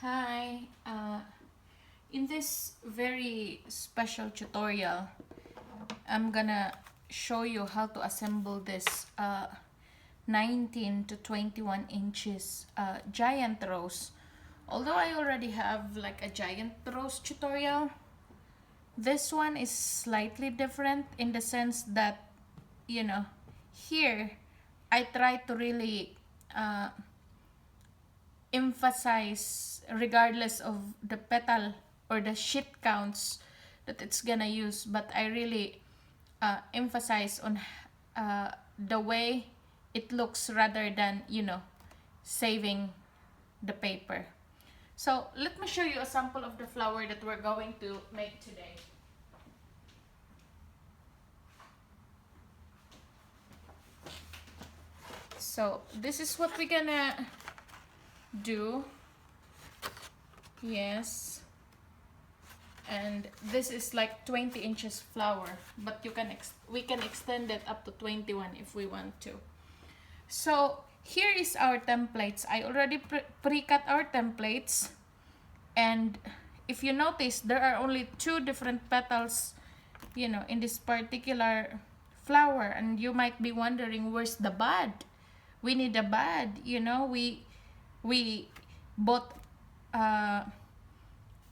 Hi, in this very special tutorial, I'm gonna show you how to assemble this 19 to 21 inches giant rose. Although I already have like a giant rose tutorial, this one is slightly different in the sense that, you know, here I try to really emphasize regardless of the petal or the sheet counts that it's gonna use, but I really emphasize on the way it looks rather than saving the paper. So let me show you a sample of the flower that we're going to make today. So this is what we're gonna do. Yes, and this is like 20 inches flower, but we can extend it up to 21 if we want to. So here is our templates. I already pre-cut our templates, and if you notice, there are only two different petals in this particular flower, and you might be wondering, where's the bud? We need a bud.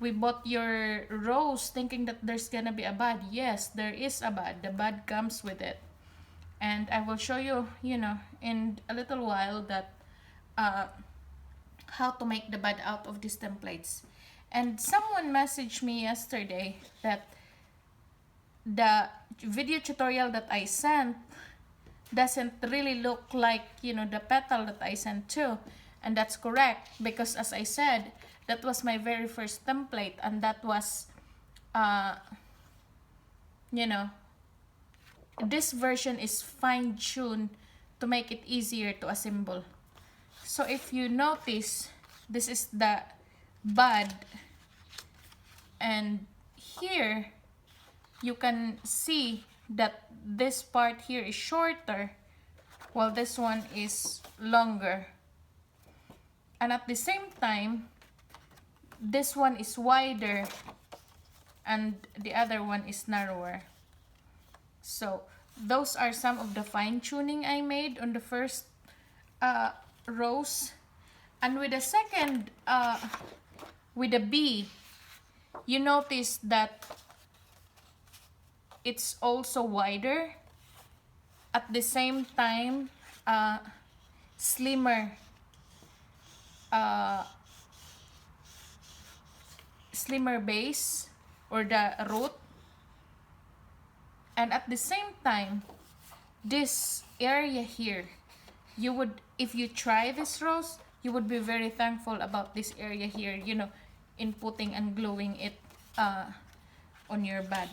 We bought your rose thinking that there's gonna be a bud. Yes, there is a bud. The bud comes with it, and I will show you in a little while that how to make the bud out of these templates. And someone messaged me yesterday that the video tutorial that I sent doesn't really look like the petal that I sent too. And that's correct, because as I said, that was my very first template, and that was this version is fine-tuned to make it easier to assemble. So if you notice, this is the bud, and here you can see that this part here is shorter while this one is longer, and at the same time this one is wider and the other one is narrower. So those are some of the fine-tuning I made on the first rose. And with the second with the bee, you notice that it's also wider, at the same time slimmer base or the root, and at the same time this area here, if you try this rose, you would be very thankful about this area here, in putting and gluing it on your bud.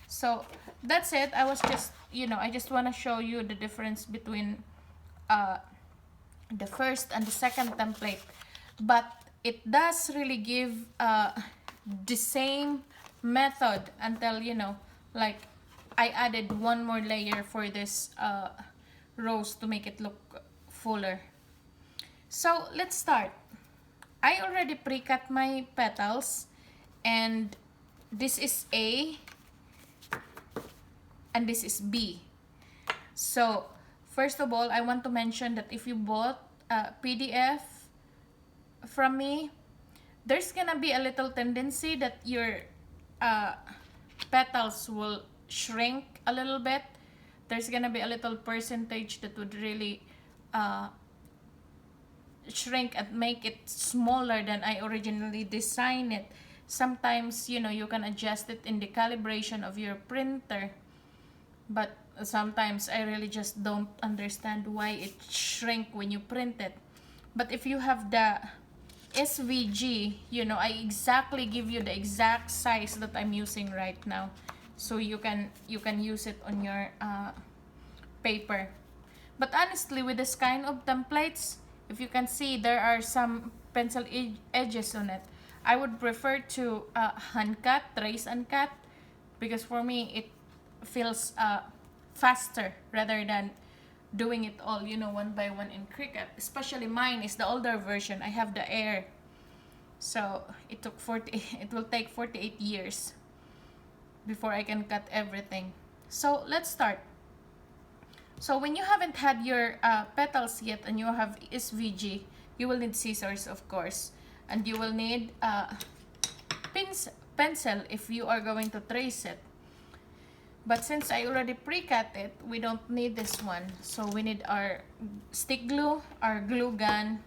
So that's it. I was just I just want to show you the difference between the first and the second template, but it does really give the same method until like I added one more layer for this rose to make it look fuller. So let's start. I already pre-cut my petals, and this is A and this is B. So first of all, I want to mention that if you bought a PDF from me, there's gonna be a little tendency that your petals will shrink a little bit. There's gonna be a little percentage that would really shrink and make it smaller than I originally designed it. Sometimes you can adjust it in the calibration of your printer, but sometimes I really just don't understand why it shrink when you print it. But if you have the SVG, I exactly give you the exact size that I'm using right now, so you can use it on your paper. But honestly, with this kind of templates, if you can see, there are some pencil edges on it. I would prefer to hand cut, trace and cut, because for me it feels faster rather than doing it all one by one in Cricut. Especially mine is the older version. I have the Air. So it took 40 it will take 48 years before I can cut everything. So let's start. So when you haven't had your petals yet and you have SVG, you will need scissors, of course, and you will need pencil if you are going to trace it. But since I already pre-cut it, we don't need this one. So we need our stick glue, our glue gun,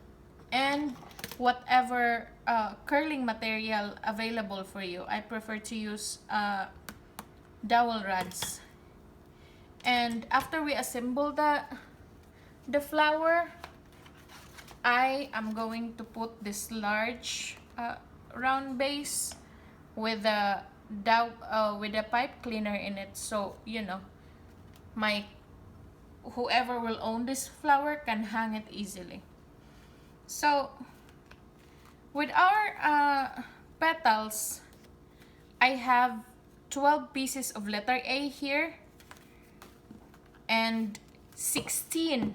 and whatever curling material available for you. I prefer to use dowel rods. And after we assemble the flower, I am going to put this large round base with a pipe cleaner in it, so you know whoever will own this flower can hang it easily. So with our petals, I have 12 pieces of letter A here and 16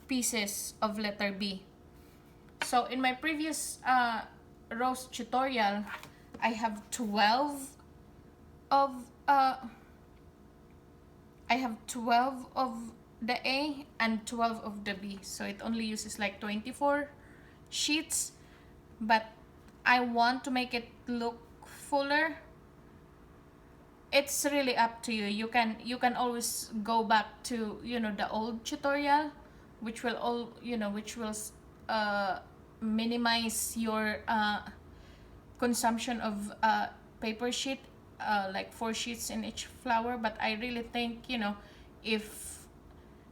pieces of letter B. So in my previous rose tutorial, I have 12 of the A and 12 of the B. So it only uses like 24 sheets, but I want to make it look fuller. It's really up to you. You can always go back to, you know, the old tutorial, which will minimize your consumption of paper sheet, like 4 sheets in each flower. But I really think, you know, if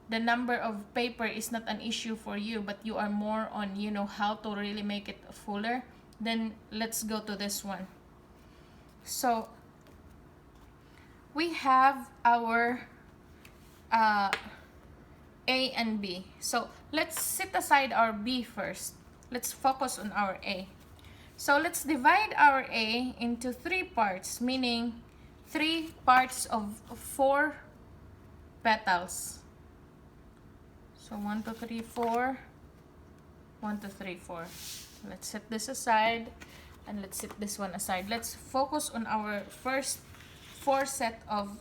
the number of paper is not an issue for you, but you are more on, you know, how to really make it fuller, then let's go to this one. So we have our A and B. So let's set aside our B first. Let's focus on our A. So let's divide our A into 3 parts, meaning 3 parts of 4 petals. So 1, 2, 3, 4. 1, 2, 3, 4. Let's set this aside and let's set this one aside. Let's focus on our first 4 set of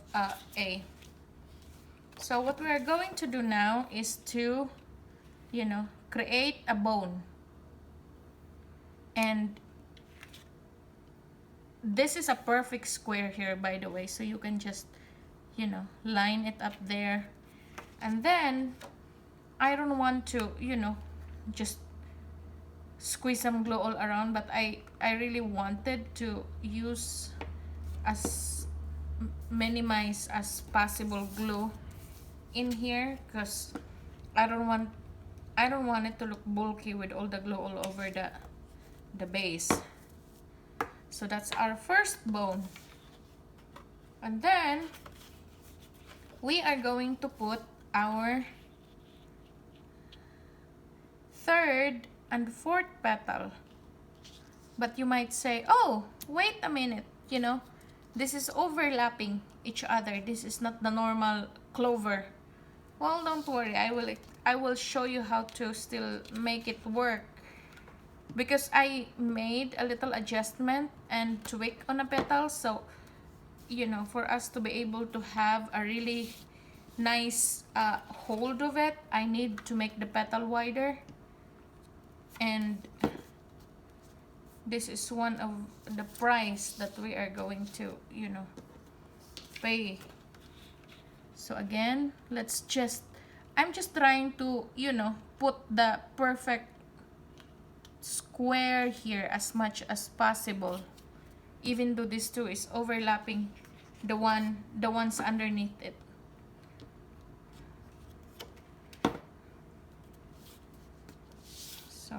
A. So what we are going to do now is to, you know, create a bone. And this is a perfect square here, by the way, so you can just, you know, line it up there. And then I don't want to, you know, just squeeze some glue all around, but I really wanted to use as minimize as possible glue in here, because I don't want it to look bulky with all the glue all over the base. So that's our first bone. And then we are going to put our third and fourth petal. But you might say, oh, wait a minute, you know, this is overlapping each other. This is not the normal clover. Well, don't worry, I will show you how to still make it work, because I made a little adjustment and tweak on a petal. So, you know, for us to be able to have a really nice hold of it, I need to make the petal wider. And this is one of the price that we are going to, you know, pay. So again, I'm just trying to, you know, put the perfect square here as much as possible, even though this two is overlapping the ones underneath it. So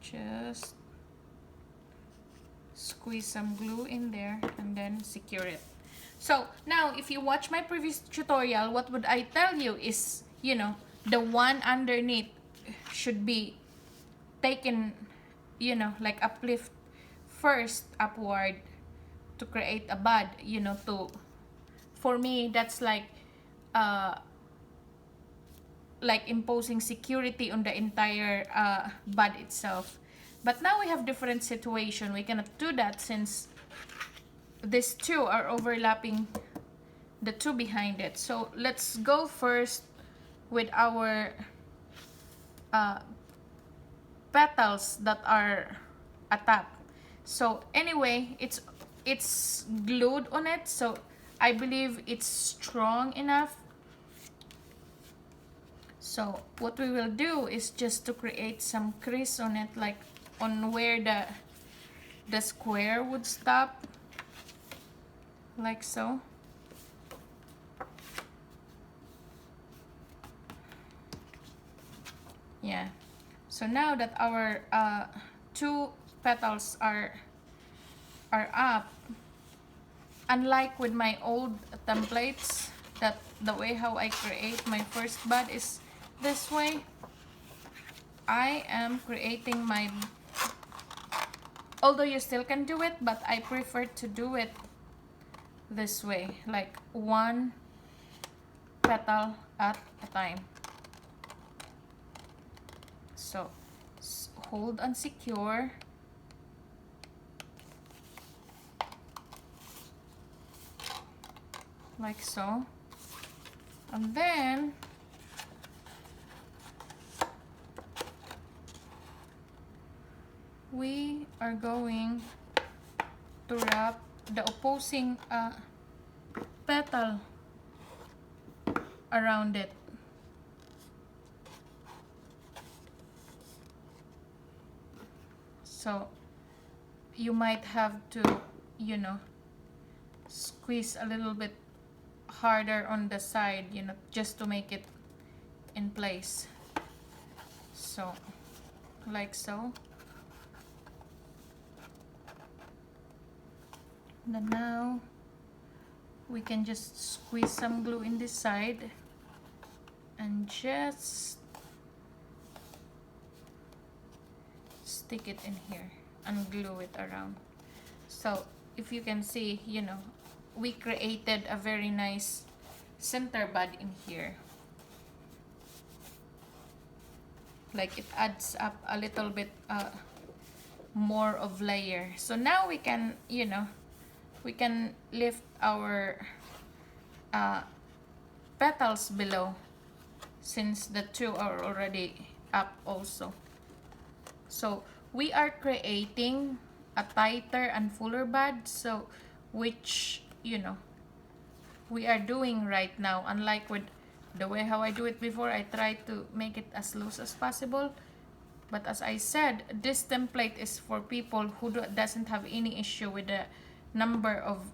just squeeze some glue in there and then secure it. So now, if you watch my previous tutorial, what would I tell you is, you know, the one underneath should be taken, you know, like uplift first upward to create a bud, you know, for me, that's like imposing security on the entire bud itself. But now we have different situation. We cannot do that since these two are overlapping the two behind it. So let's go first with our uh, petals that are attached. So anyway, it's glued on it, so I believe it's strong enough. So what we will do is just to create some crease on it, like on where the square would stop, like so. Yeah. So now that our two petals are up, unlike with my old templates, that the way how I create my first bud is this way, I am creating my, although you still can do it, but I prefer to do it this way, like one petal at a time. So hold and secure. Like so. And then we are going to wrap the opposing petal around it. So you might have to, you know, squeeze a little bit harder on the side, you know, just to make it in place. So like so. Then now we can just squeeze some glue in this side and just stick it in here and glue it around. So if you can see, you know, we created a very nice center bud in here. Like it adds up a little bit more of layer. So now we can, you know, we can lift our petals below, since the two are already up also. So we are creating a tighter and fuller bud, so which, you know, we are doing right now. Unlike with the way how I do it before, I try to make it as loose as possible. But as I said, this template is for people who doesn't have any issue with the number of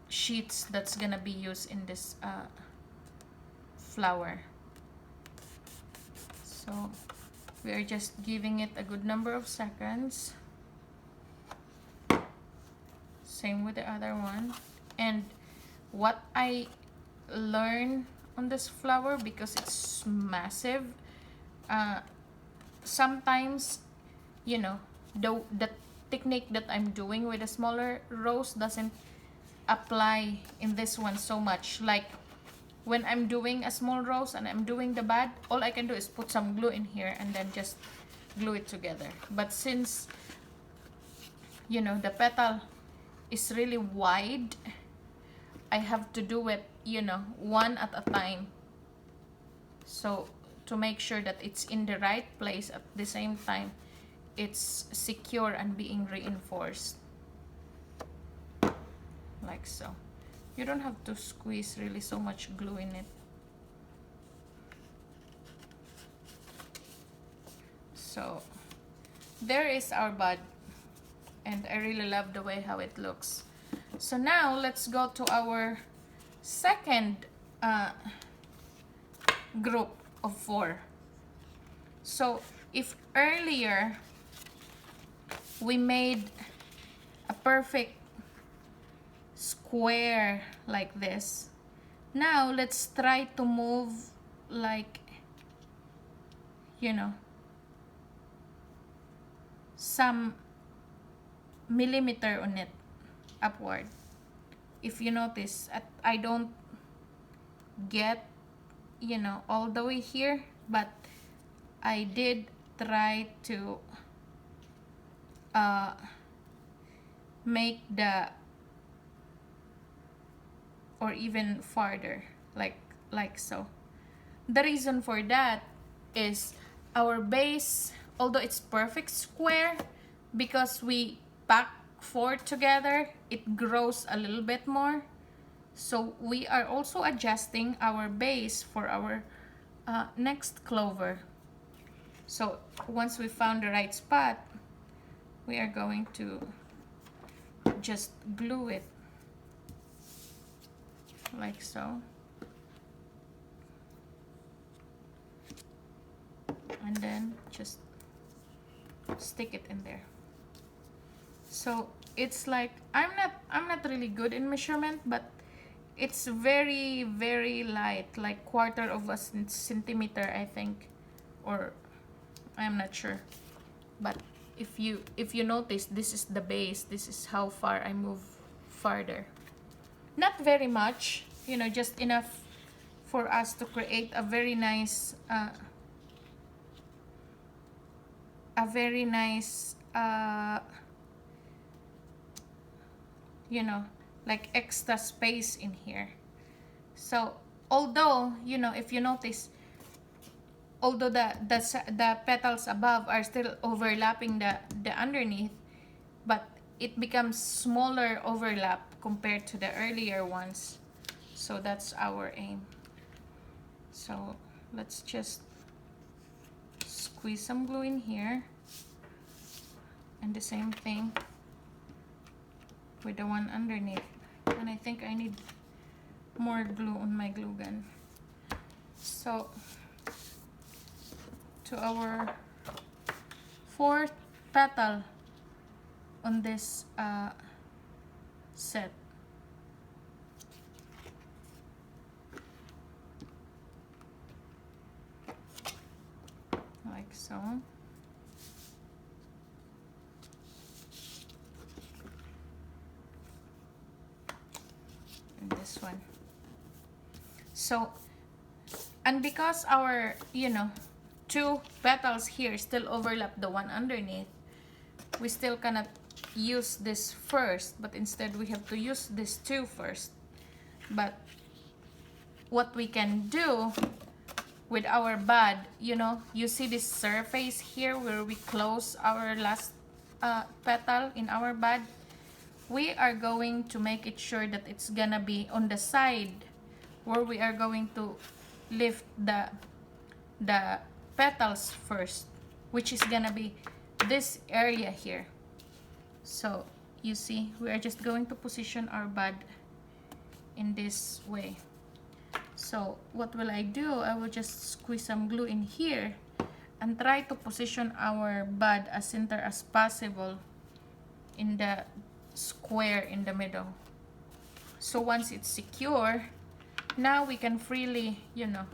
sheets that's gonna be used in this flower. So we are just giving it a good number of seconds. Same with the other one. And what I learned on this flower, because it's massive, sometimes, you know, the technique that I'm doing with a smaller rose doesn't apply in this one so much. Like when I'm doing a small rose and I'm doing the bud, all I can do is put some glue in here and then just glue it together. But since, you know, the petal is really wide, I have to do it, you know, one at a time. So to make sure that it's in the right place at the same time, it's secure and being reinforced. Like so. You don't have to squeeze really so much glue in it. So there is our bud, and I really love the way how it looks. So now let's go to our second group of 4. So if earlier we made a perfect square like this, now let's try to move like, you know, some millimeter on it upward. If you notice, I don't get, you know, all the way here, but I did try to uh, make the, or even farther, like so. The reason for that is our base, although it's perfect square, because we pack four together, it grows a little bit more. So we are also adjusting our base for our next clover. So once we found the right spot, we are going to just glue it like so. And then just stick it in there. So it's like, I'm not really good in measurement, but it's very, very light, like quarter of a centimeter, I think, or I'm not sure. But if you notice, this is the base, this is how far I move farther. Not very much, you know, just enough for us to create a very nice you know, like extra space in here. So although, you know, if you notice, although the petals above are still overlapping the underneath, but it becomes smaller overlap compared to the earlier ones. So that's our aim. So let's just squeeze some glue in here, and the same thing with the one underneath. And I think I need more glue on my glue gun. So to our fourth petal on this set. Like so. And this one. So, and because our, you know, two petals here still overlap the one underneath, we still cannot use this first, but instead we have to use this two first. But what we can do with our bud, you know, you see this surface here where we close our last petal in our bud. We are going to make it sure that it's gonna be on the side where we are going to lift the petals first, which is gonna be this area here. So you see, we are just going to position our bud in this way. So what will I do? I will just squeeze some glue in here and try to position our bud as center as possible in the square in the middle. So once it's secure, now we can freely, you know,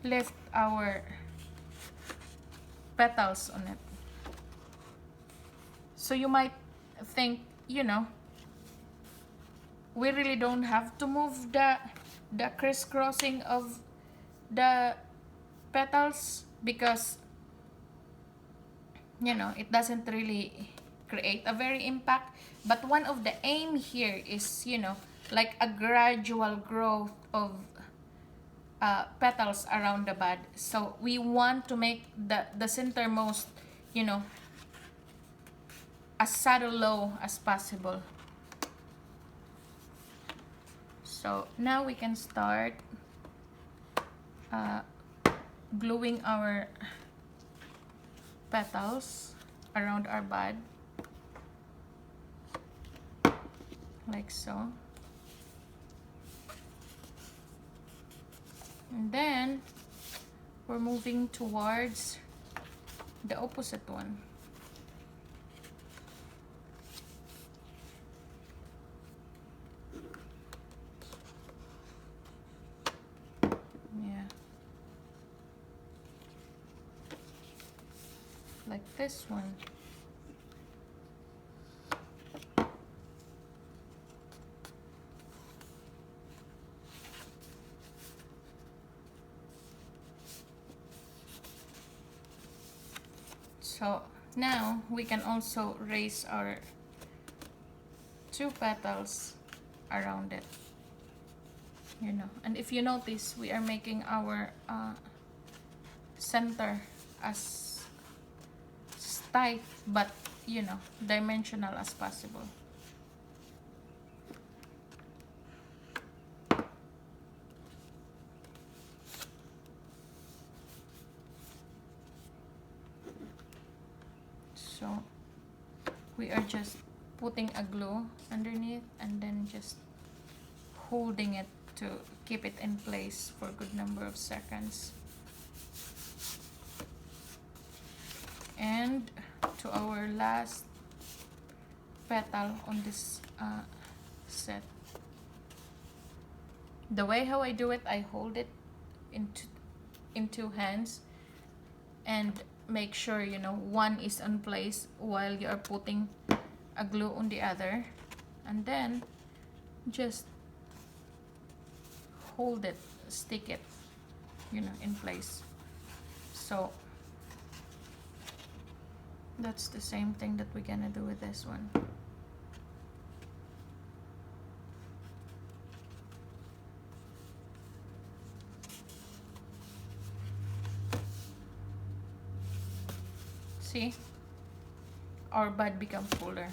lift our petals on it. So you might think, you know, we really don't have to move the crisscrossing of the petals, because, you know, it doesn't really create a very impact. But one of the aim here is, you know, like a gradual growth of petals around the bud. So we want to make the centermost, you know, as subtle low as possible. So now we can start gluing our petals around our bud, like so. And then we're moving towards the opposite one. Yeah. Like this one. So now we can also raise our 2 petals around it, you know. And if you notice, we are making our center as tight but, you know, dimensional as possible. So we are just putting a glue underneath and then just holding it to keep it in place for a good number of seconds. And to our last petal on this set. The way how I do it, I hold it in 2 hands and make sure, you know, one is on place while you are putting a glue on the other, and then just hold it, stick it, you know, in place. So that's the same thing that we're gonna do with this one. See, our bud becomes fuller.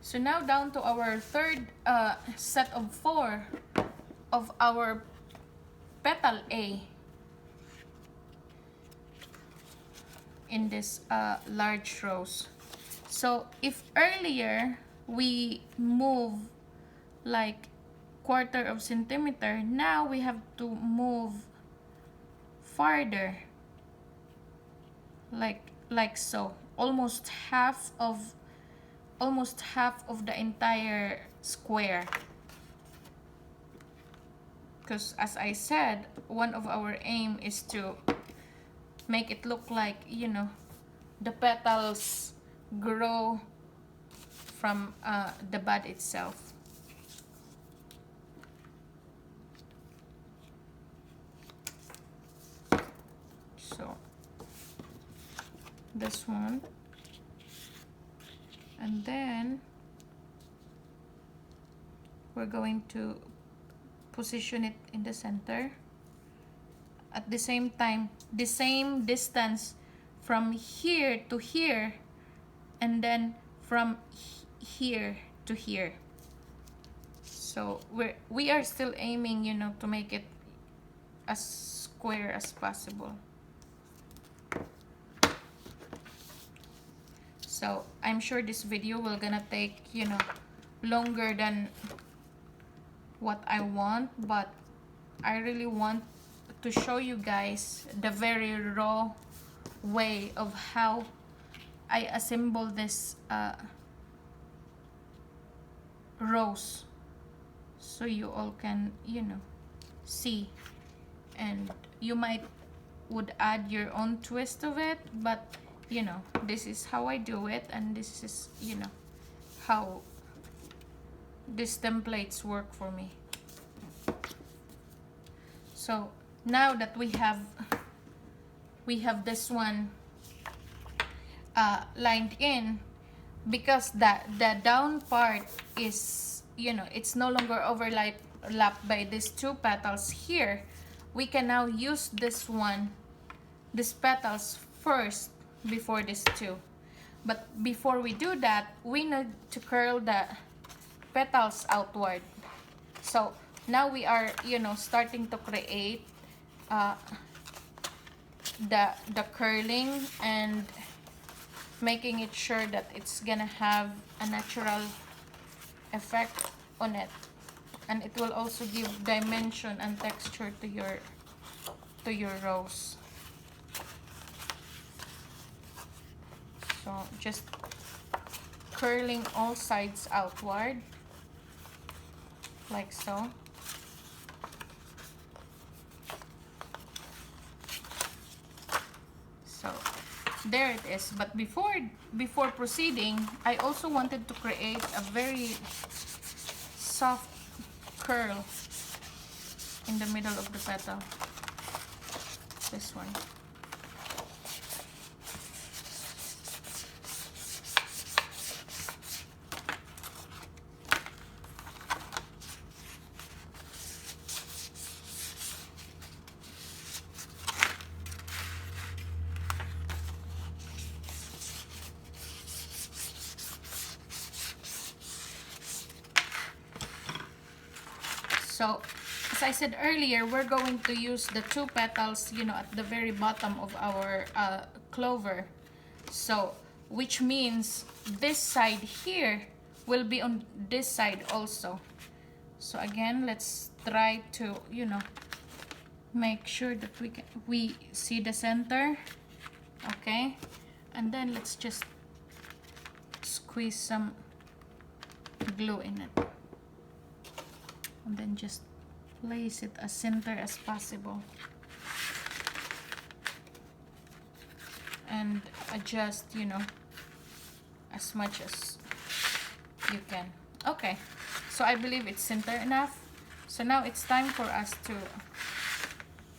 So now down to our third set of 4 of our petal A in this large rose. So if earlier we move like 1/4 centimeter, now we have to move farther, like so, almost half of the entire square, because as I said, one of our aim is to make it look like, you know, the petals grow from the bud itself. So this one, and then we're going to position it in the center. At the same time, the same distance from here to here, and then from here to here. So we are still aiming, you know, to make it as square as possible. So I'm sure this video will gonna take, you know, longer than what I want, but I really want to show you guys the very raw way of how I assemble this rose, so you all can, you know, see, and you might would add your own twist of it, but you know, this is how I do it, and this is, you know, how these templates work for me. So now that we have this one lined in, because the down part is, you know, it's no longer overlapped by these 2 petals here, we can now use these petals first before these 2. But before we do that, we need to curl the petals outward. So now we are, you know, starting to create the curling and making it sure that it's gonna have a natural effect on it, and it will also give dimension and texture to your rose. So just curling all sides outward, like so. So there it is. But before proceeding, I also wanted to create a very soft curl in the middle of the petal. This one. So as I said earlier, we're going to use the 2 petals, you know, at the very bottom of our clover. So which means this side here will be on this side also. So again, let's try to, you know, make sure that we see the center. Okay, and then let's just squeeze some glue in it, and then just place it as center as possible and adjust, you know, as much as you can. Okay, so I believe it's center enough. So now it's time for us to,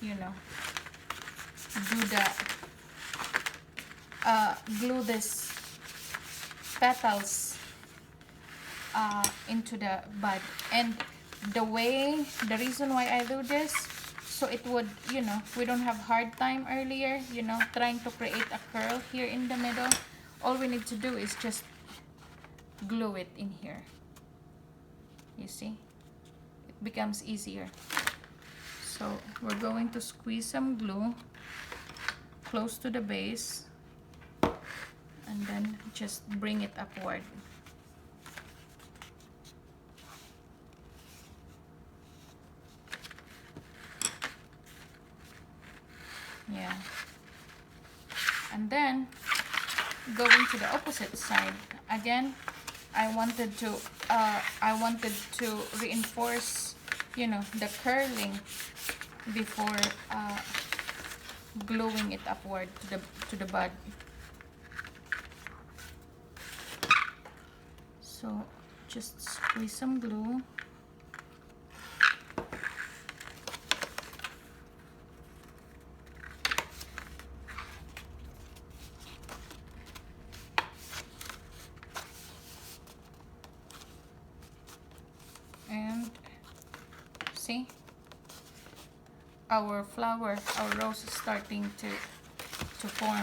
you know, do the glue this petals into the bud. And the reason why I do this, so it would, you know, we don't have hard time earlier, you know, trying to create a curl here in the middle. All we need to do is just glue it in here. You see, it becomes easier. So we're going to squeeze some glue close to the base and then just bring it upward. Yeah. And then going to the opposite side again, I wanted to reinforce, you know, the curling before gluing it upward to the bud. So just squeeze some glue. And see, our flower, our rose is starting to form.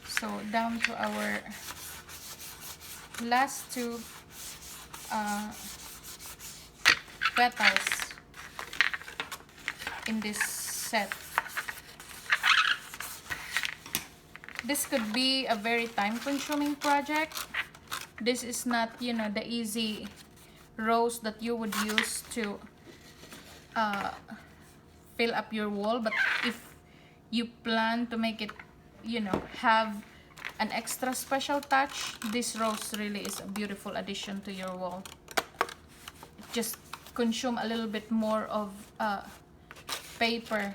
So down to our last 2 petals in this set. This could be a very time-consuming project. This is not, you know, the easy rose that you would use to fill up your wall, but if you plan to make it, you know, have an extra special touch, this rose really is a beautiful addition to your wall. It just consume a little bit more of paper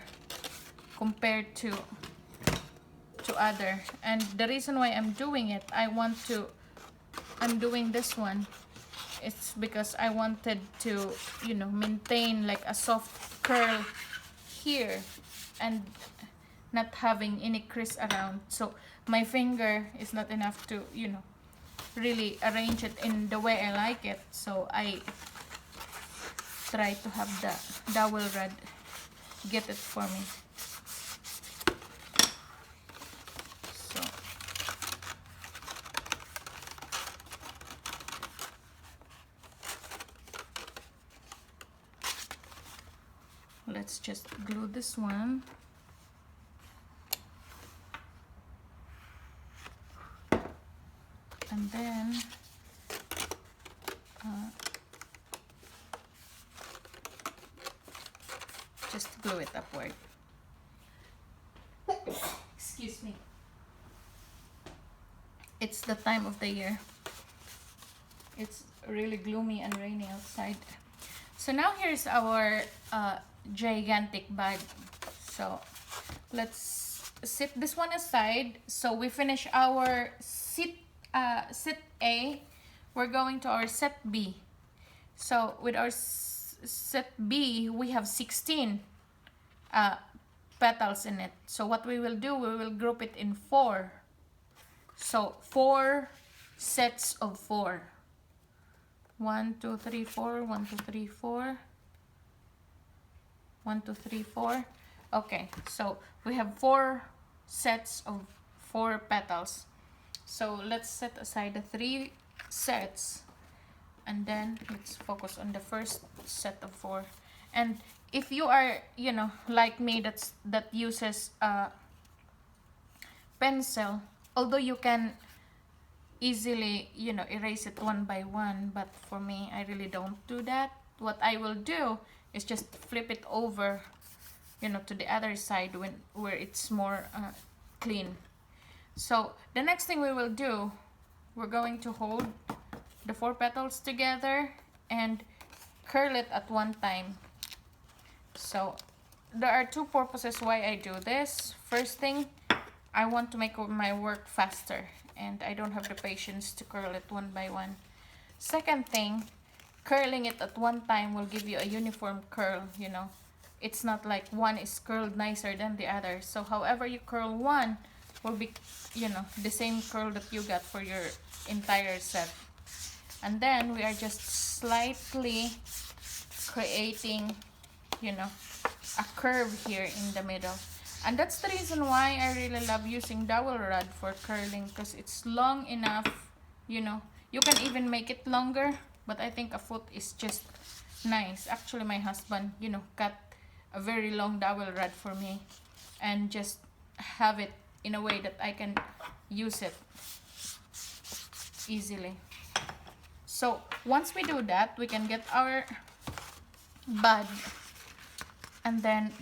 compared to other. And the reason why I'm doing it, I'm doing this one, it's because I wanted to, you know, maintain like a soft curl here and not having any crease around. So my finger is not enough to, you know, really arrange it in the way I like it. So I try to have the dowel rod get it for me. So let's just glue this one. And then just glue it upward. Excuse me. It's the time of the year. It's really gloomy and rainy outside. So now here's our gigantic bud. So let's set this one aside. So we finish our set A. We're going to our set B. So with our set B, we have 16 petals in it. So what we will do, we will group it in 4. So 4 sets of 4. 1, 2, 3, 4. 1, 2, 3, 4. 1, 2, 3, 4. Okay, so we have 4 sets of 4 petals. So let's set aside the 3 sets And then let's focus on the first set of 4. And if you are, you know, like me, that uses a pencil, although you can easily, you know, erase it one by one, but for me, I really don't do that. What I will do is just flip it over, you know, to the other side where it's more clean. So the next thing we will do, we're going to hold the 4 petals together and curl it at one time. So there are 2 purposes why I do this. First thing, I want to make my work faster, and I don't have the patience to curl it one by one. Second thing, curling it at one time will give you a uniform curl, you know. It's not like one is curled nicer than the other. So however you curl one will be, you know, the same curl that you got for your entire set. And then we are just slightly creating, you know, a curve here in the middle. And that's the reason why I really love using dowel rod for curling, because it's long enough, you know. You can even make it longer, but I think a foot is just nice. Actually, my husband, you know, cut a very long dowel rod for me and just have it in a way that I can use it easily. So once we do that, we can get our bud, and then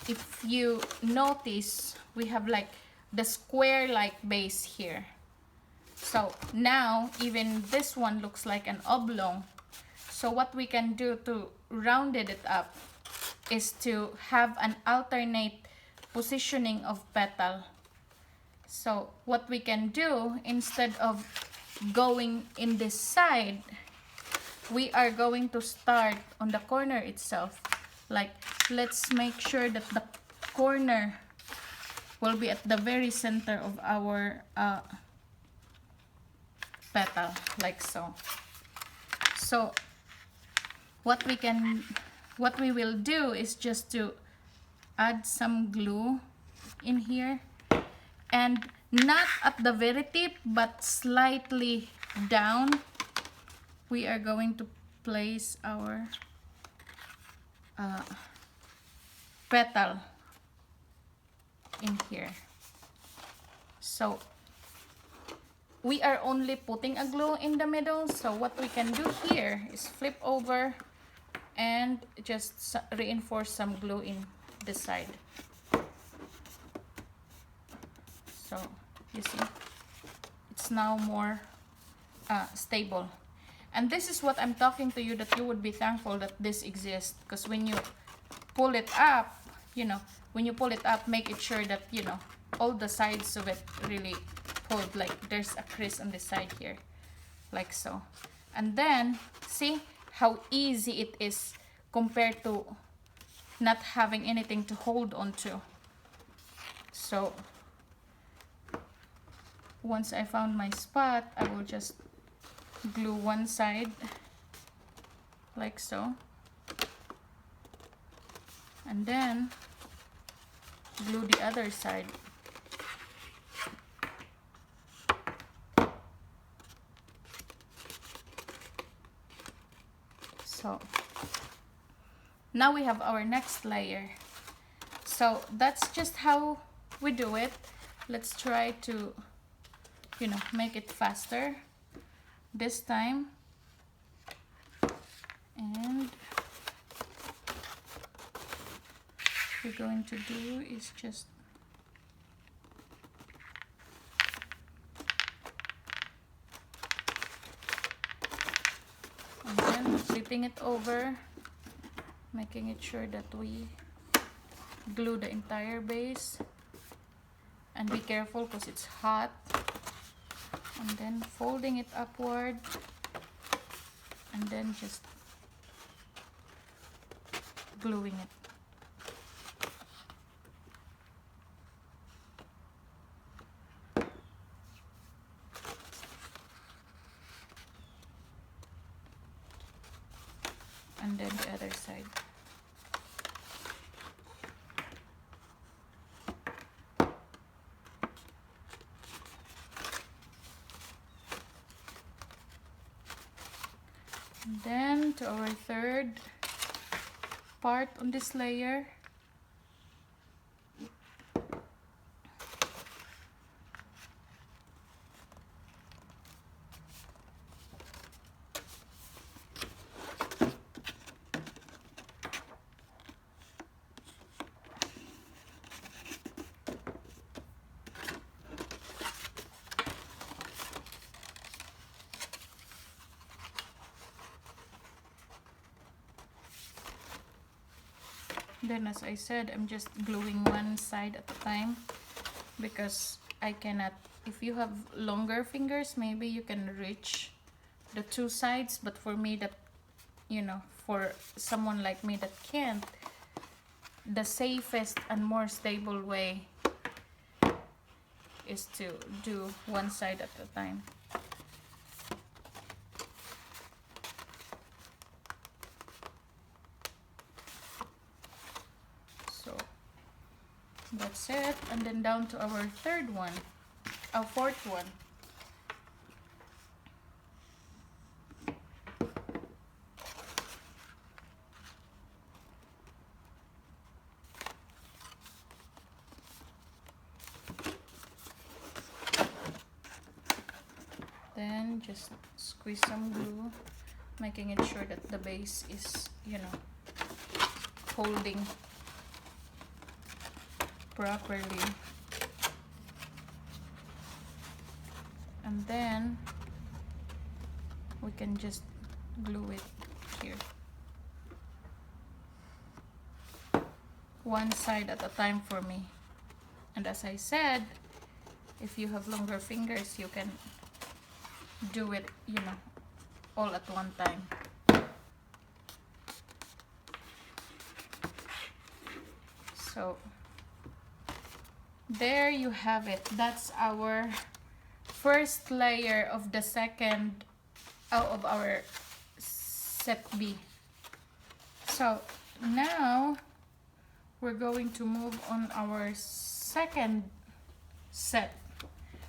if you notice, we have like the square like base here. So now even this one looks like an oblong. So what we can do to round it up is to have an alternate positioning of petal. So what we can do, instead of going in this side, we are going to start on the corner itself. Like, let's make sure that the corner will be at the very center of our petal, like so. So what we will do is just to add some glue in here, and not at the very tip but slightly down. We are going to place our petal in here. So we are only putting a glue in the middle. So what we can do here is flip over and just reinforce some glue in this side. So you see, it's now more stable. And this is what I'm talking to you, that you would be thankful that this exists, because when you pull it up, you know, when you pull it up, make it sure that, you know, all the sides of it really pulled, like there's a crease on the side here, like so. And then see how easy it is compared to not having anything to hold on to. So once I found my spot, I will just glue one side like so, and then glue the other side. So now we have our next layer. So that's just how we do it. Let's try to, you know, make it faster this time. And what we're going to do is just and then flipping it over, making it sure that we glue the entire base, and be careful because it's hot. And then folding it upward, and then just gluing it. And then the other side. to our third part on this layer. Then, as I said, I'm just gluing one side at a time because I cannot, if you have longer fingers, maybe you can reach the two sides, but for me, that, you know, for someone like me that can't, the safest and more stable way is to do one side at a time. That's it. And then down to our third one, our fourth one. Then just squeeze some glue, making it sure that the base is, you know, holding properly. And then we can just glue it here, one side at a time for me. And as I said, if you have longer fingers, you can do it, you know, all at one time. So there you have it. That's our first layer of the second of our set B. So now we're going to move on our second set.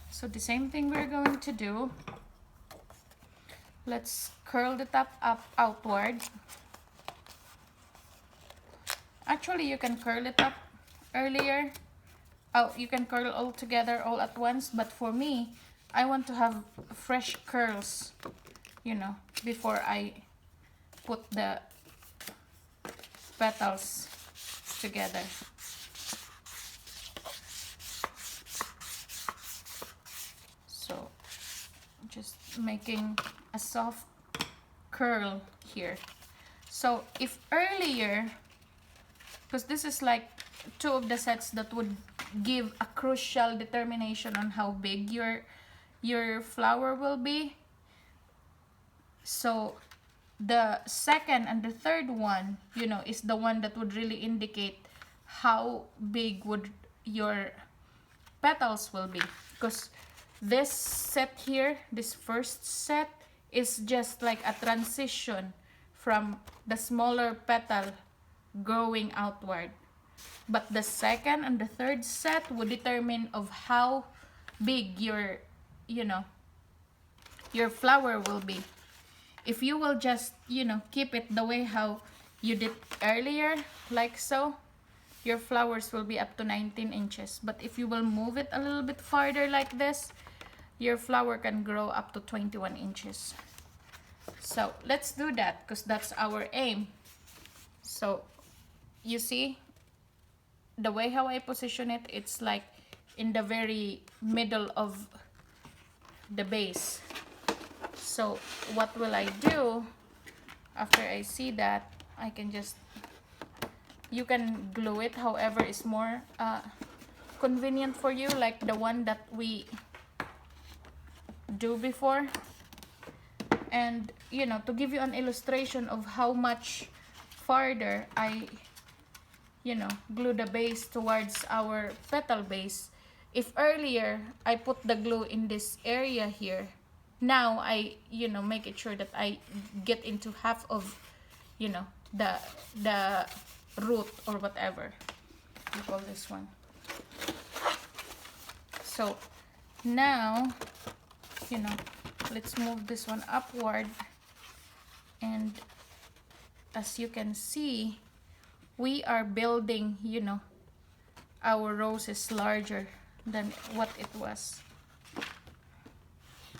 So the same thing we're going to do. Let's curl the top up outward. Actually, you can curl it up earlier. Oh, you can curl all together all at once, but for me, I want to have fresh curls, you know, before I put the petals together. So just making a soft curl here. So if earlier, because this is like two of the sets that would give a crucial determination on how big your flower will be. So the second and the third one, you know, is the one that would really indicate how big would your petals will be, because this set here, this first set, is just like a transition from the smaller petal growing outward. But the second and the third set would determine of how big your, you know, your flower will be. If you will just, you know, keep it the way how you did earlier, like so, your flowers will be up to 19 inches. But if you will move it a little bit farther like this, your flower can grow up to 21 inches. So let's do that, because that's our aim. So you see, the way how I position it, it's like in the very middle of the base. So what will I do after I see that? I can just, you can glue it however is more convenient for you, like the one that we do before. And you know, to give you an illustration of how much farther I, you know, glue the base towards our petal base. If earlier I put the glue in this area here, now I, you know, make it sure that I get into half of, you know, the root or whatever you call this one. So now, you know, let's move this one upward, and as you can see, we are building, you know, our rose is larger than what it was.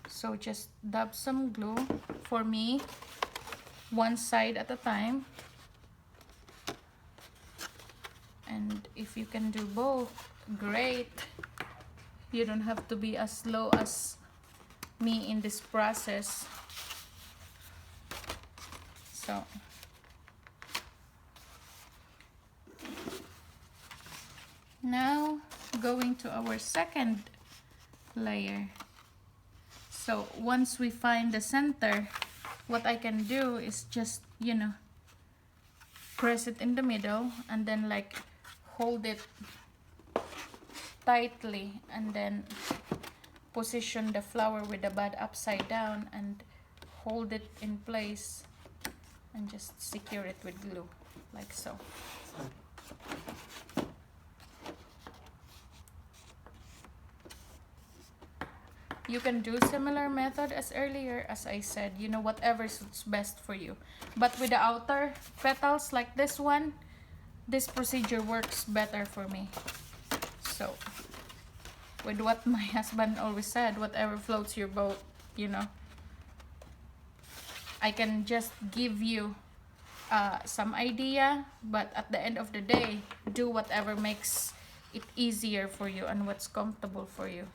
So just dab some glue. For me, one side at a time. And if you can do both, great. You don't have to be as slow as me in this process. So now going to our second layer. So once we find the center, what I can do is just, you know, press it in the middle and then like hold it tightly and then position the flower with the bud upside down and hold it in place and just secure it with glue like so. You can do similar method as earlier, as I said, you know, whatever suits best for you. But with the outer petals like this one, this procedure works better for me. So with what my husband always said, whatever floats your boat, you know. I can just give you some idea, but at the end of the day, do whatever makes it easier for you and what's comfortable for you.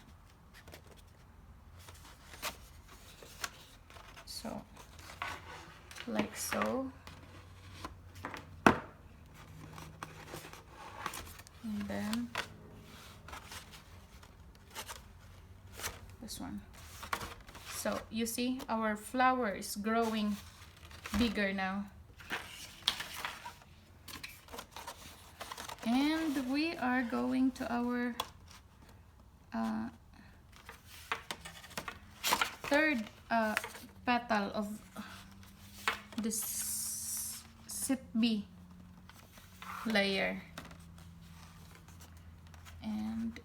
So, like so. And then this one. So you see our flower is growing bigger now. And we are going to our third petal of this sitbee layer. And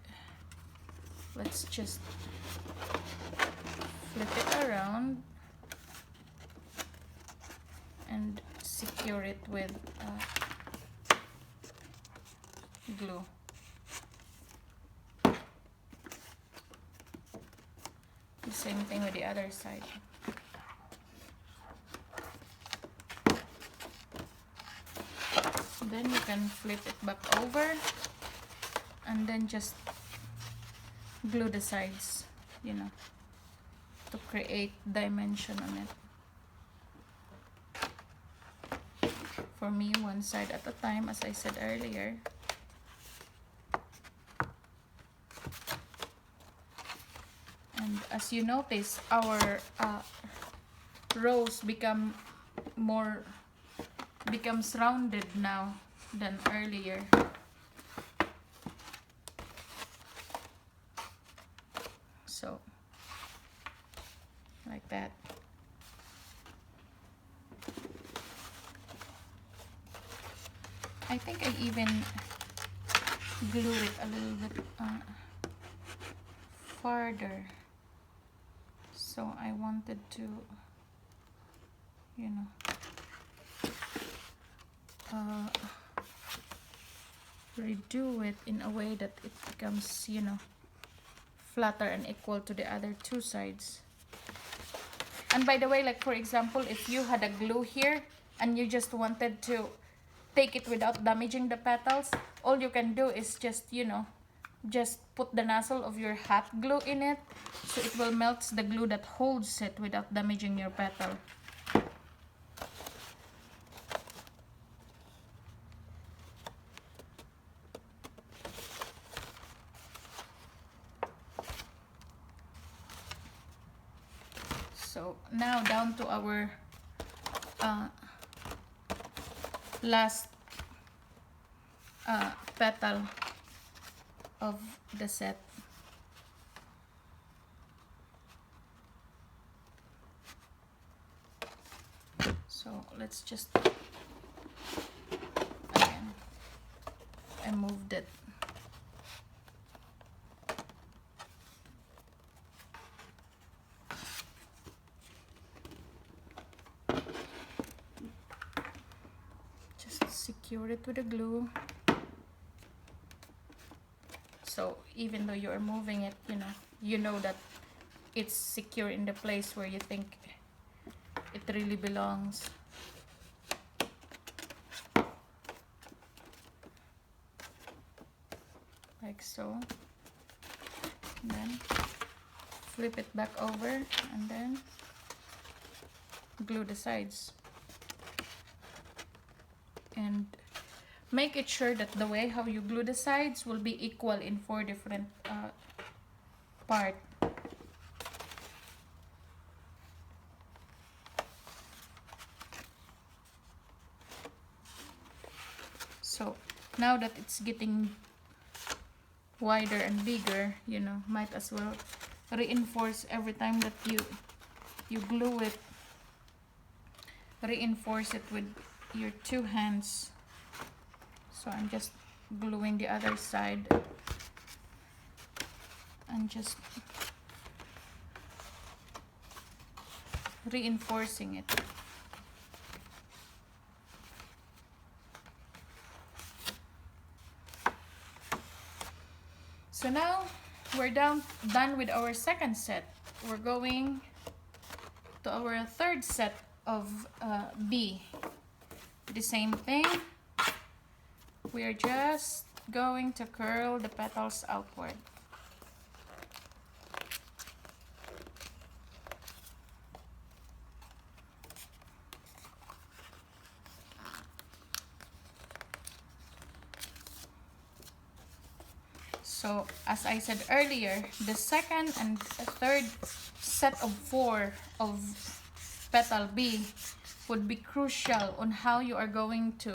let's just flip it around and secure it with glue. The same thing with the other side. Then you can flip it back over and then just glue the sides, you know, to create dimension on it. For me, one side at a time, as I said earlier. And as you notice, our rose becomes rounded now than earlier. So like that. I think I even glue it a little bit farther. So I wanted to, you know, redo it in a way that it becomes, you know, flatter and equal to the other two sides. And by the way, like for example, if you had a glue here and you just wanted to take it without damaging the petals, all you can do is just, you know, just put the nozzle of your hot glue in it, so it will melt the glue that holds it without damaging your petal. So now down to our last petal of the set. So let's just, again, I moved it. secure it with the glue. So even though you are moving it, you know that it's secure in the place where you think it really belongs. Like so. And then flip it back over and then glue the sides. And make it sure that the way how you glue the sides will be equal in 4 different parts. So now that it's getting wider and bigger, might as well reinforce every time that you glue it. Reinforce it with your 2 hands. So I'm just gluing the other side and just reinforcing it. So now we're done with our second set. We're going to our third set of B. The same thing. We are just going to curl the petals outward. So as I said earlier, the second and third set of 4 of petal B would be crucial on how you are going to,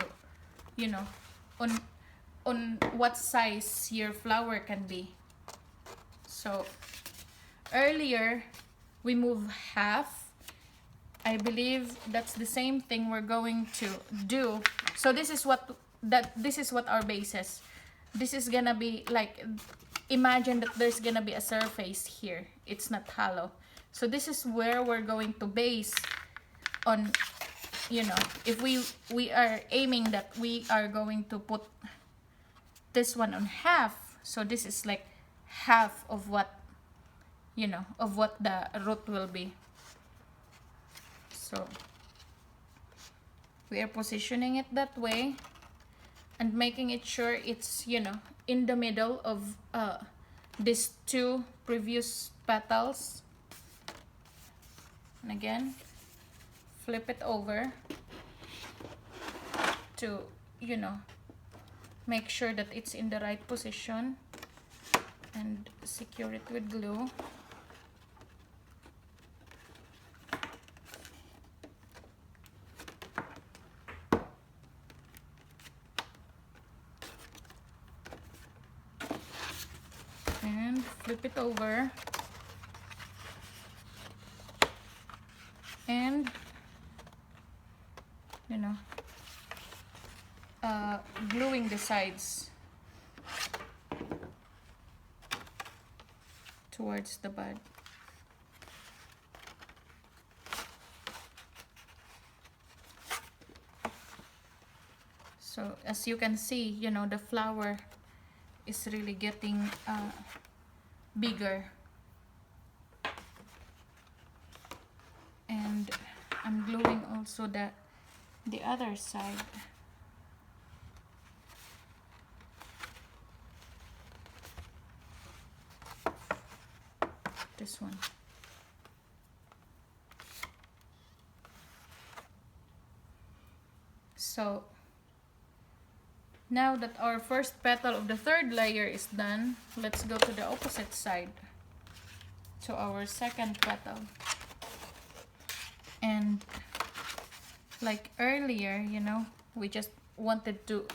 on what size your flower can be. So earlier we move half. I believe that's the same thing we're going to do. So this is what our base is. This is gonna be like, imagine that there's gonna be a surface here. It's not hollow. So this is where we're going to base on, if we are aiming that we are going to put this one on half. So this is like half of what, of what the root will be. So we are positioning it that way and making it sure it's, in the middle of these 2 previous petals. And again, flip it over to, make sure that it's in the right position and secure it with glue. And flip it over and gluing the sides towards the bud. So as you can see, the flower is really getting bigger. And I'm gluing also the other side. This one. So now that our first petal of the third layer is done, let's go to the opposite side, to our second petal. And like earlier, we just wanted to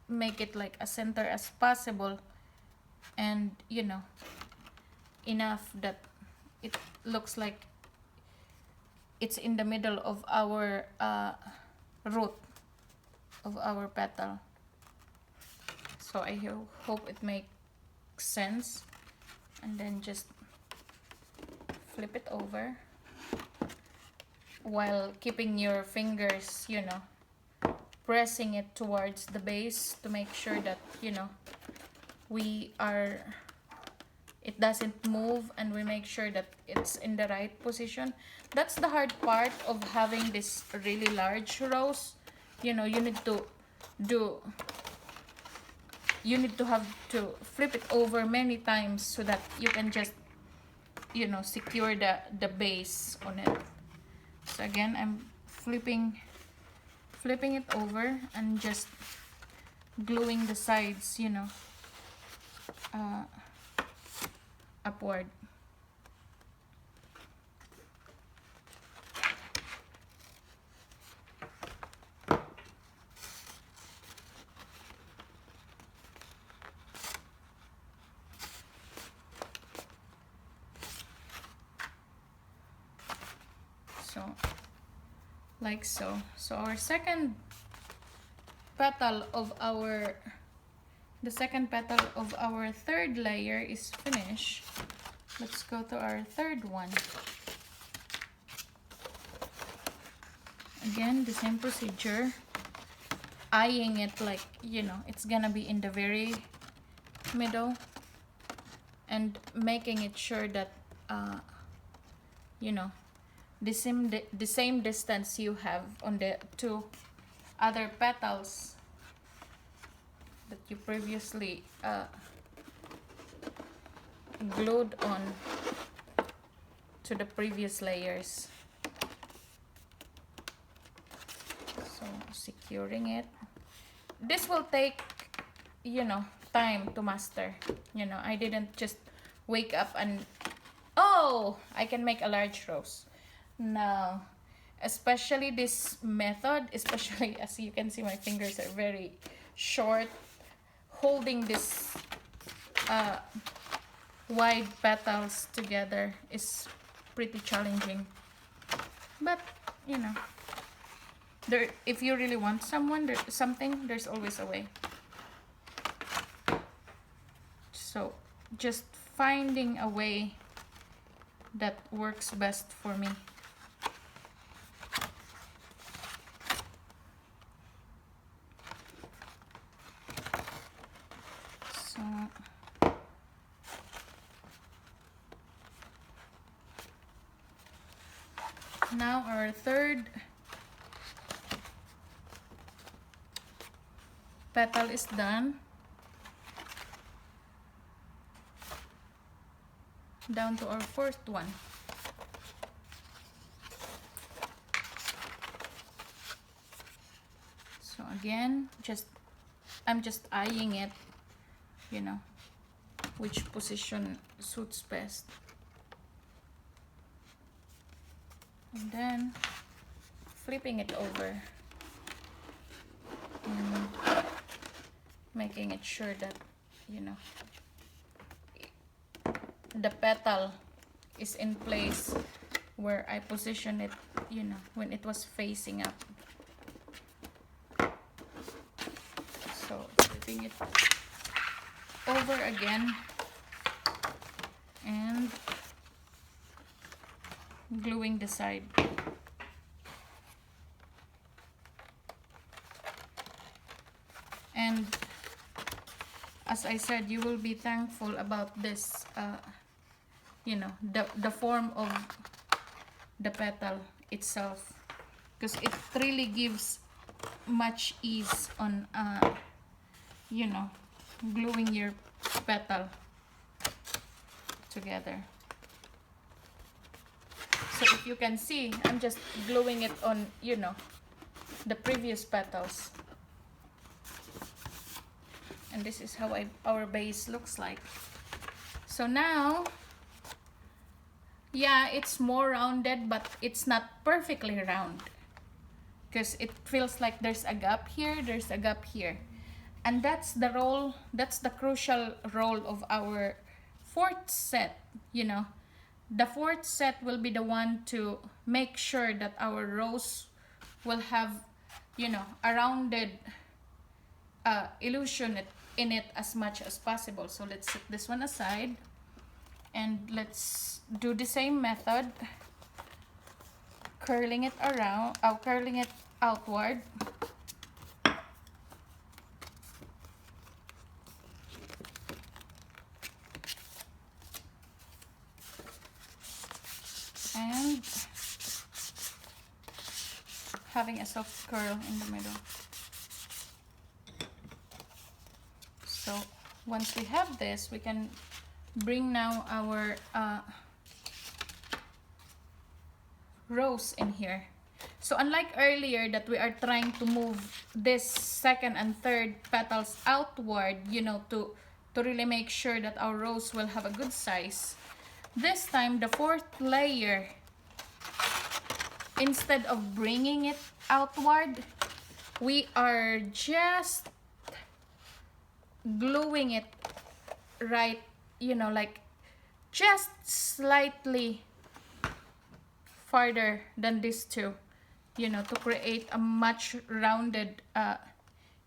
make it like as center as possible, and enough that it looks like it's in the middle of our root of our petal. So I hope it makes sense. And then just flip it over while keeping your fingers, pressing it towards the base to make sure that, you know, it doesn't move, and we make sure that it's in the right position. That's the hard part of having this really large rose. You know, you need to have to flip it over many times so that you can just, you know, secure the base on it. So again, I'm flipping it over and just gluing the sides, you know, upward. So like so. So our second petal of our third layer is finished. Let's go to our third one. Again, the same procedure, eyeing it like, you know, it's gonna be in the very middle, and making it sure that you know, the same distance you have on the two other petals that you previously glued on to the previous layers. So securing it. This will take, you know, time to master. You know, I didn't just wake up and, oh, I can make a large rose. No, especially this method, especially as you can see, my fingers are very short. Holding this wide petals together is pretty challenging. But, you know, if you really want something, there's always a way. So just finding a way that works best for me. So now our third petal is done. Down to our fourth one. So again, I'm just eyeing it, you know, which position suits best. And then flipping it over and making it sure that, you know, the petal is in place where I position it, you know, when it was facing up. So flipping it over again and gluing the side. And as I said, you will be thankful about this, you know, the form of the petal itself, because it really gives much ease on, you know, gluing your petal together. So if you can see, I'm just gluing it on, you know, the previous petals. And this is how our base looks like. So now, yeah, it's more rounded, but it's not perfectly round, because it feels like there's a gap here, there's a gap here. And that's the crucial role of our fourth set, you know. The fourth set will be the one to make sure that our rose will have, you know, a rounded illusion in it as much as possible. So let's set this one aside and let's do the same method, curling it around, curling it outward, and having a soft curl in the middle. So once we have this, we can bring now our rose in here. So unlike earlier that we are trying to move this second and third petals outward, you know, to really make sure that our rose will have a good size, this time the fourth layer, instead of bringing it outward, we are just gluing it right, you know, like just slightly farther than these two, you know, to create a much rounded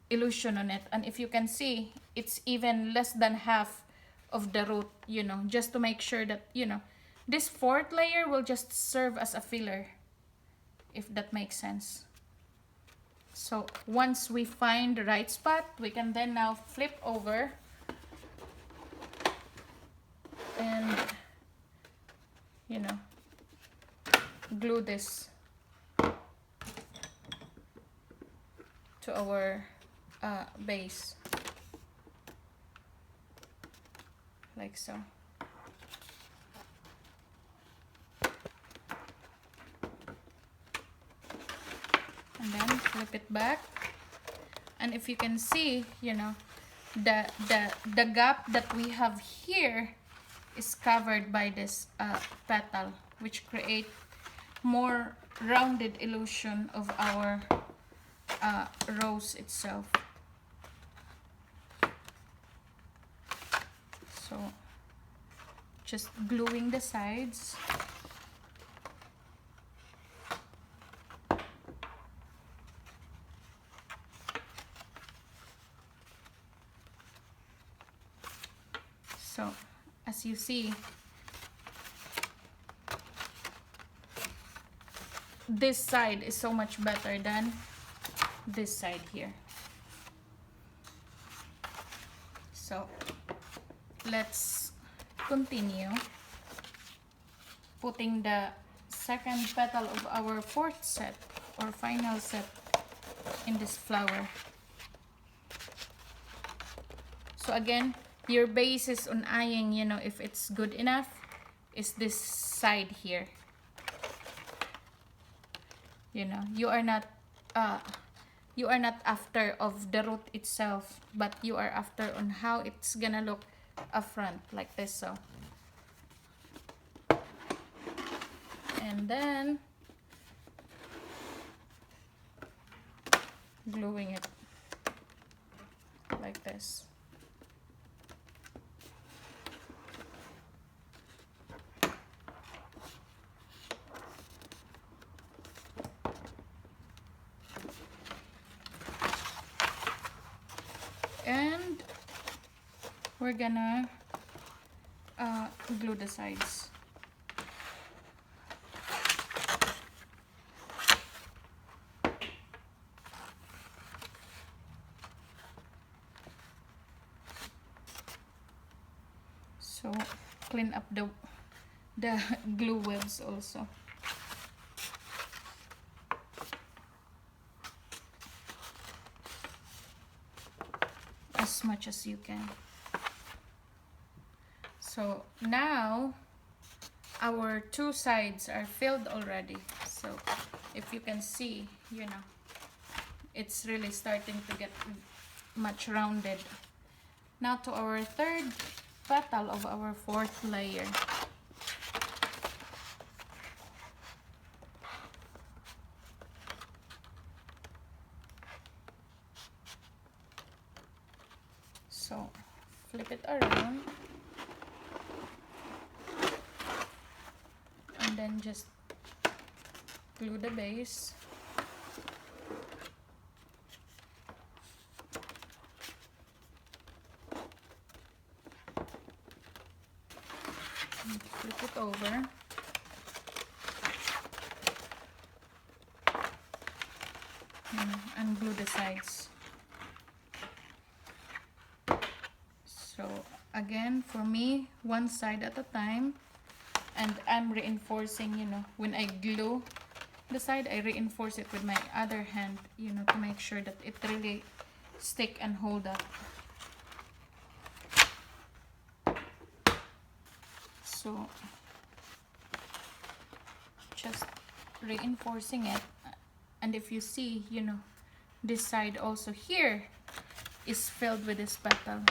illusion on it. And if you can see, it's even less than half of the root, you know, just to make sure that, you know, this fourth layer will just serve as a filler, if that makes sense. So once we find the right spot, we can then now flip over and, you know, glue this to our base, like so. And then flip it back, and if you can see, you know, the gap that we have here is covered by this petal, which create more rounded illusion of our rose itself. So just gluing the sides. So as you see, this side is so much better than this side here. So let's continue putting the second petal of our fourth set or final set in this flower. So again, your base is on eyeing, you know, if it's good enough, is this side here. You know, you are not after of the root itself, but you are after on how it's gonna look up front, like this. So, and then gluing it like this. And we're gonna glue the sides. So clean up the glue webs also. As much as you can. So now our two sides are filled already. So if you can see, you know, it's really starting to get much rounded. Now to our third petal of our fourth layer. So flip it around and then just glue the base. And flip it over. And glue the sides. So again, for me, one side at a time, And I'm reinforcing, you know, when I glue the side, I reinforce it with my other hand, you know, to make sure that it really stick and hold up. So just reinforcing it. And if you see, you know, this side also here is filled with this petal.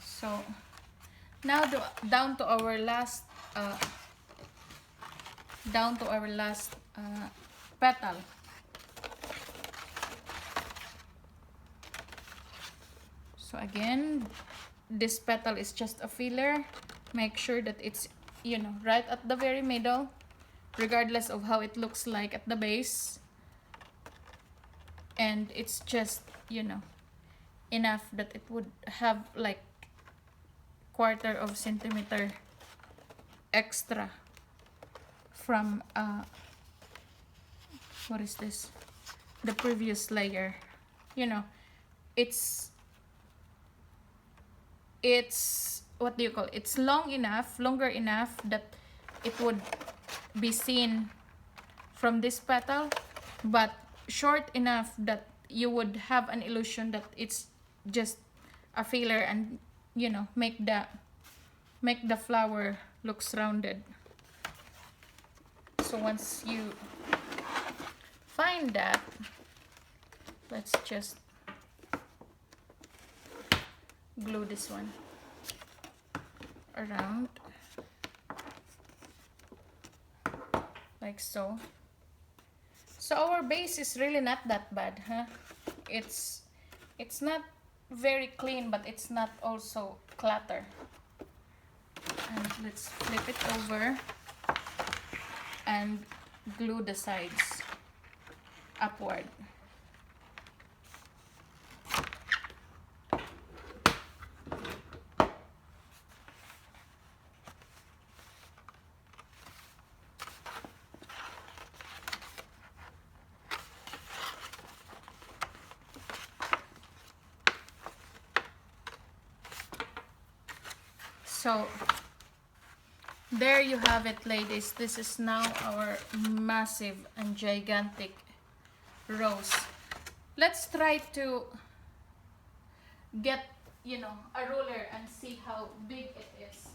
So now down to our last petal. So again, this petal is just a filler. Make sure that it's, you know, right at the very middle, regardless of how it looks like at the base. And it's just, you know, enough that it would have like 1/4 of centimeter extra from what is this, the previous layer. You know, it's what do you call it? It's longer enough that it would be seen from this petal, but short enough that you would have an illusion that it's just a filler, and, you know, make the flower looks rounded. So once you find that, let's just glue this one around like so. So our base is really not that bad, huh? It's not very clean, but it's not also clutter. And let's flip it over and glue the sides upward. So there you have it, ladies. This is now our massive and gigantic rose. Let's try to get, you know, a ruler and see how big it is.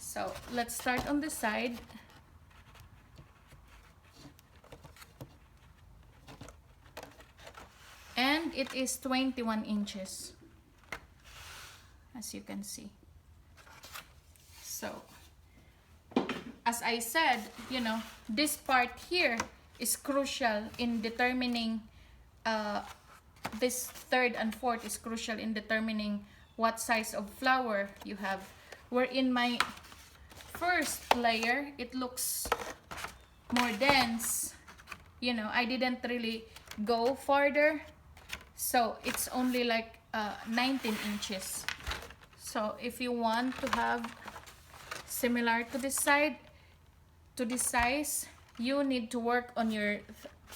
So let's start on the side. And it is 21 inches, as you can see. So, as I said, you know, this part here is crucial in determining, this 3rd and 4th is crucial in determining what size of flower you have. Where in my first layer, it looks more dense. You know, I didn't really go farther. So it's only like 19 inches. So if you want to have similar to this side, to this size, you need to work on your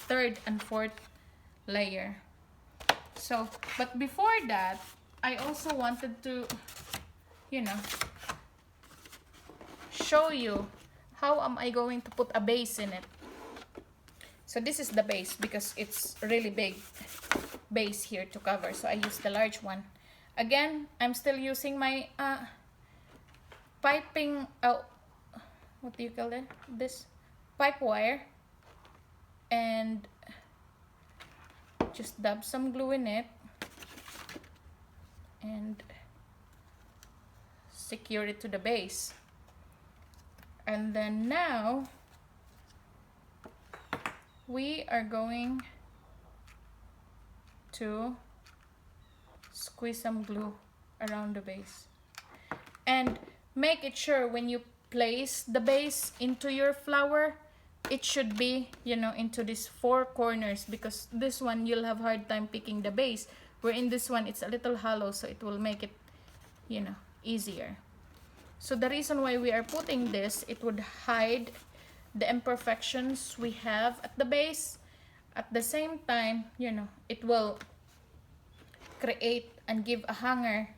3rd and 4th layer. So, but before that, I also wanted to, you know, show you how am I going to put a base in it. So this is the base because it's really big base here to cover, so I use the large one. Again, I'm still using my piping, what do you call it? This pipe wire, and just dab some glue in it and secure it to the base. And then now we are going to squeeze some glue around the base, and make it sure when you place the base into your flower, it should be, you know, into these 4 corners, because this one you'll have hard time picking the base, where in this one it's a little hollow, so it will make it, you know, easier. So the reason why we are putting this, it would hide the imperfections we have at the base. At the same time, you know, it will create and give a hanger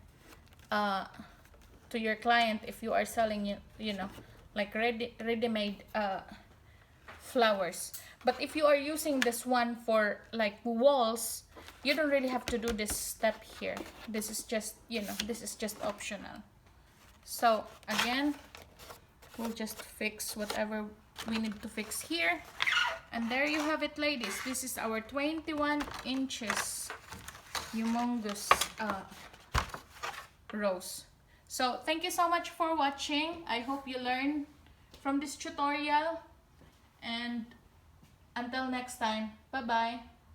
to your client if you are selling, you know, like ready-made flowers. But if you are using this one for like walls, you don't really have to do this step here. This is just, you know, this is just optional. So again, we'll just fix whatever we need to fix here. And there you have it, ladies. This is our 21 inches humongous rose. So thank you so much for watching. I hope you learned from this tutorial, and until next time, bye bye.